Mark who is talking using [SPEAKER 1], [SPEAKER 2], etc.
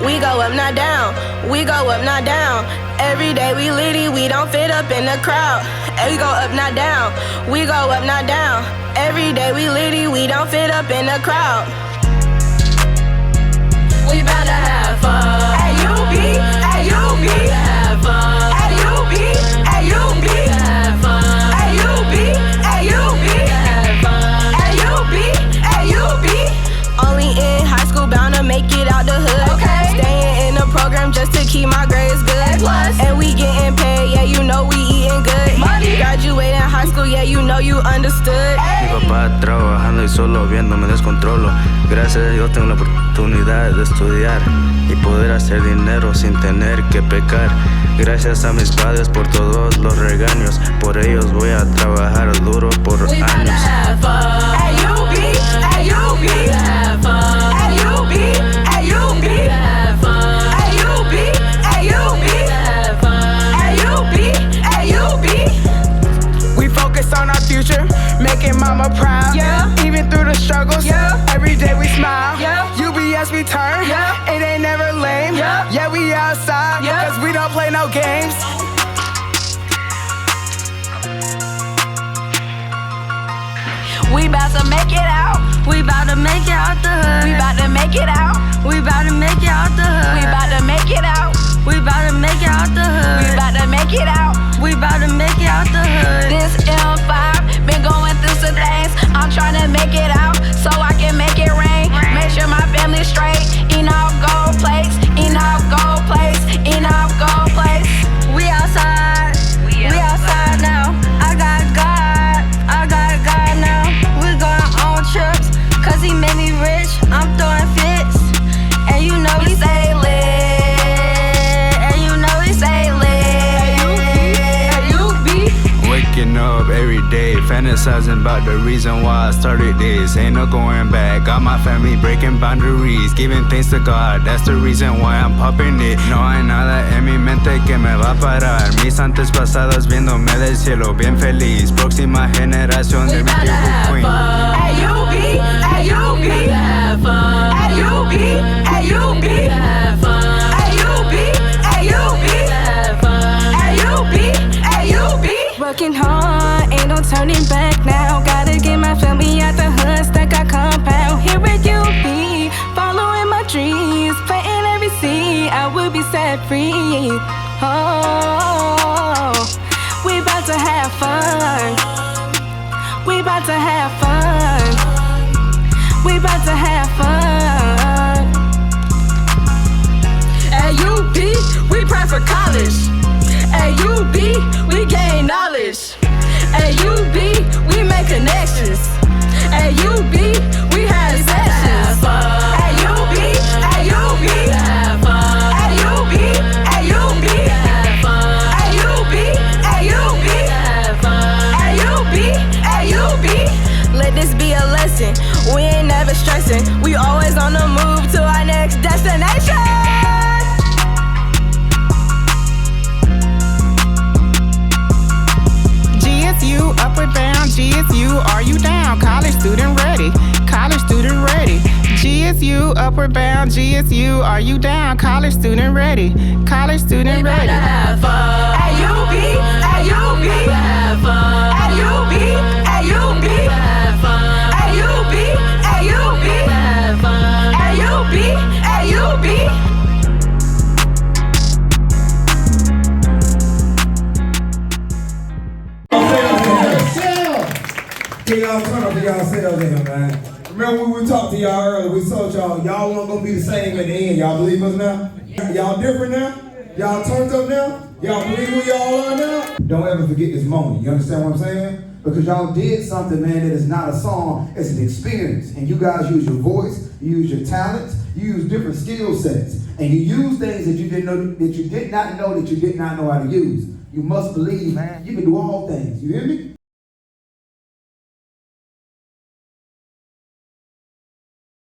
[SPEAKER 1] We go up, not down. We go up, not down. Every day we litty, we don't fit up in the crowd. We go up, not down. We go up, not down. Every day we litty, we don't fit up in the crowd. We bout to have fun. A-U-B, A-U-B, have fun. A-U-B, A-U-B, have fun. A-U-B, A-U-B, have fun. A-U-B, A-U-B. Only in high school, bound to make it out the hood. Okay. Staying in the program just to keep my grades good. A+. And we getting paid, yeah, you know we eating good. Money. Graduating high school, yeah, you know you understood.
[SPEAKER 2] Mi papá trabajando y solo viendo me descontrolo. Gracias a Dios tengo la oportunidad de estudiar y poder hacer dinero sin tener que pecar. Gracias a mis padres por todos los regaños, por ellos voy a trabajar duro por años.
[SPEAKER 3] We focus on our future, making mama proud. Yeah. Even through the struggles, yeah. Every day we smile. Yeah. UBS we turn, yeah. It ain't never lame. Yeah, we outside, yeah. Cause we don't play no games.
[SPEAKER 1] We bout to make it out. We bout to make it out the hood. We bout to make it out. We bout to make it out the hood. We bout to make it out. We bout to make it out the hood. We bout to make it out. We bout to make it out the hood. This M5 been going through some things. I'm trying to make it out so I can make it rain. Make sure my family's straight. Eating off gold plates. Eating off gold plates. Eating off gold plates. We outside. We outside now. I got God. I got God now. We going on trips, cause he made me rich. I'm throwing fits, and you know we stay lit. And you know we stay lit.
[SPEAKER 2] Waking up every day, fantasizing about the reason why I started this. Ain't no going back, got my family breaking boundaries, giving thanks to God, that's the reason why I'm popping it. No hay nada en mi mente que me va a parar. Mis antepasados viéndome del cielo bien feliz. Próxima generación de mi tribu queen.
[SPEAKER 1] A-U-B, A-U-B, have fun. A-U-B, A-U-B, have fun. A-U-B, A-U-B, have fun. A-U-B, A-U-B. Working hard, ain't no turning back now. Gotta get my family out the hood, stack our compound. Here at UB, following my dreams, planting every seed, I will be set free. Oh, we about to have fun. We about to have fun. We about to have fun. At UB, we prep for college. At UB, we gain knowledge. At UB, we make connections. At UB, we have sessions. At UB, at UB, have fun. At UB, at UB, have fun. At UB, at UB, have fun. At UB, at UB. Let this be a lesson. We ain't never stressing. We always on the move to our next destination.
[SPEAKER 3] GSU, up or down, GSU, are you down? College student ready, college student ready. GSU, up or down, GSU, are you down? College student ready, college student ready.
[SPEAKER 1] Have fun. A-U-B, A-U-B, have fun. A-U-B, A-U-B, have fun. A-U-B, A-U-B, have fun. A-U-B, A-U-B.
[SPEAKER 4] Y'all turn up to y'allselves in, man. Remember when we talked to y'all earlier, we told y'all weren't gonna be the same at the end. Y'all believe us now? Y'all different now? Y'all turned up now? Y'all believe who y'all are now? Don't ever forget this moment. You understand what I'm saying? Because y'all did something, man, that is not a song, it's an experience. And you guys use your voice, you use your talents, you use different skill sets, and you use things that you did not know how to use. You must believe, man, you can do all things. You hear me?